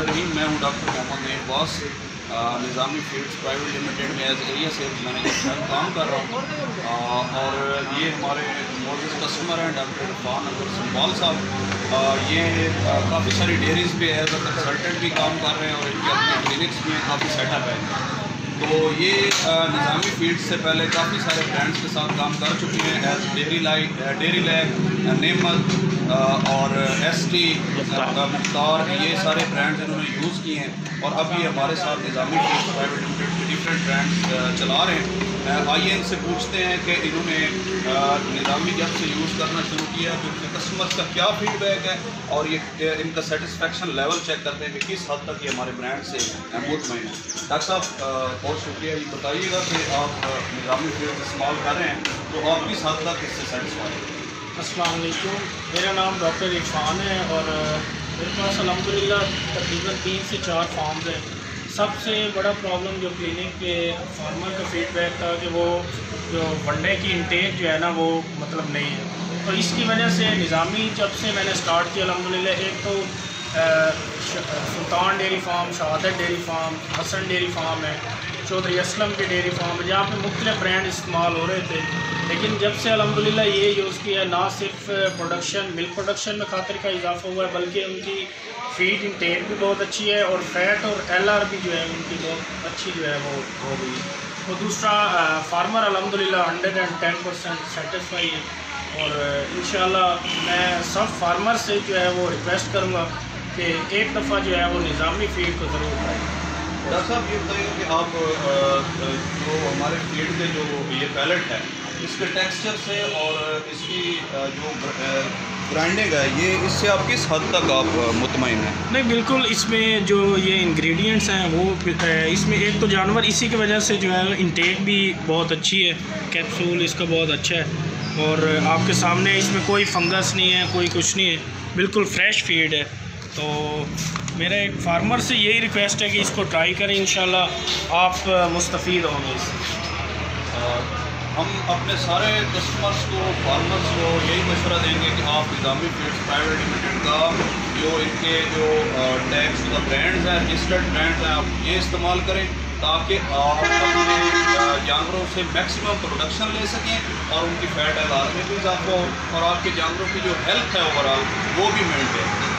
बिस्मिल्लाहिर्रहमानिर्रहीम। मैं हूँ डॉक्टर मोहम्मद नईम अब्बास, निज़ामी फीड्स प्राइवेट लिमिटेड में एज एरिया सेल्स मैनेजर काम कर रहा हूँ। और ये हमारे मोअज़्ज़ज़ कस्टमर हैं डॉक्टर इरफान अख्तर संबाल साहब। ये काफ़ी सारी डेयरीज़ पे एज अ कंसल्टेंट भी काम कर रहे हैं और इनके अपने क्लिनिक्स में काफ़ी सेटअप है। तो ये निज़ामी फीड्स से पहले काफ़ी सारे ब्रांड्स के साथ काम कर चुके हैं एज डेरी लैक, नेमत और ST मुख्तार, ये सारे ब्रांड्स इन्होंने यूज़ किए हैं और अब ये हमारे साथ निज़ामी फीड्स प्राइवेट लिमिटेड के डिफरेंट ब्रांड्स चला रहे हैं। आइए इनसे पूछते हैं कि इन्होंने निज़ामी जब से यूज़ करना शुरू किया तो उनके कस्टमर्स का क्या फीडबैक है और ये इनका सेटिस्फेक्शन लेवल चेक करते हैं कि किस हद तक ये हमारे ब्रांड से मुतमईन है। डॉक्टर साहब बहुत शुक्रिया, ये बताइएगा कि आप निज़ामी फीड्स इस्तेमाल कर रहे हैं तो आप किस हद तक इससे सेटिस्फाइड हैं? अस्सलाम वालेकुम, मेरा नाम डॉक्टर इरफान है और मेरे पास अल्हम्दुलिल्लाह तकरीबन 3 से 4 फार्म्स हैं। सबसे बड़ा प्रॉब्लम जो क्लिनिक के फार्मर का फीडबैक था कि वो जो वनडे की इंटेक जो है ना वो मतलब नहीं है। तो इसकी वजह से निज़ामी जब से मैंने स्टार्ट किया अल्हम्दुलिल्लाह, एक तो Sultan dairy farm, Shahadat dairy farm, Hasan dairy farm है, चौधरी असलम के डेयरी फार्म है, जहाँ पे मुख्तलिफ ब्रांड इस्तेमाल हो रहे थे। लेकिन जब से अल्हम्दुलिल्लाह ये यूज़ किया, ना सिर्फ मिल्क प्रोडक्शन में खातिर का इजाफा हुआ है बल्कि उनकी फीड इंटेक भी बहुत अच्छी है और फैट और LR भी जो है उनकी बहुत अच्छी जो है वो हो गई। तो दूसरा फार्मर अल्हम्दुलिल्लाह 110% सेटिस्फाई है और इंशाल्लाह मैं सब फार्मर से जो है वो रिक्वेस्ट करूँगा कि एक दफ़ा जो है वो निज़ामी फीड को ज़रूर खाएँ। डॉक्टर साहब ये बताइए कि आप जो हमारे फीड के जो ये पैलेट है इसके टेक्सचर से और इसकी जो ब्रांडिंग है ये इससे आप किस हद तक आप मुतमईन हैं? नहीं, बिल्कुल इसमें जो ये इंग्रेडिएंट्स हैं वो इसमें एक तो जानवर इसी की वजह से जो है इंटेक भी बहुत अच्छी है, कैप्सूल इसका बहुत अच्छा है और आपके सामने इसमें कोई फंगस नहीं है, कोई कुछ नहीं है, बिल्कुल फ्रेश फीड है। तो मेरा एक फार्मर से यही रिक्वेस्ट है कि इसको ट्राई करें, इंशाल्लाह आप मुस्तफ़ीद होंगे इससे। हम अपने सारे कस्टमर्स को, फार्मर्स को यही मशवरा देंगे कि आप निज़ामी फीड्स प्राइवेट लिमिटेड का जो इनके जो टैक्स का ब्रांड्स हैं, रजिस्टर्ड ब्रांड्स हैं, आप ये इस्तेमाल करें ताकि आप अपने जानवरों से मैक्सिमम प्रोडक्शन ले सकें और उनकी फैट LR में भी इजाफा हो और आपके जानवरों की जो हेल्थ है ओवरऑल वो भी मेंटेन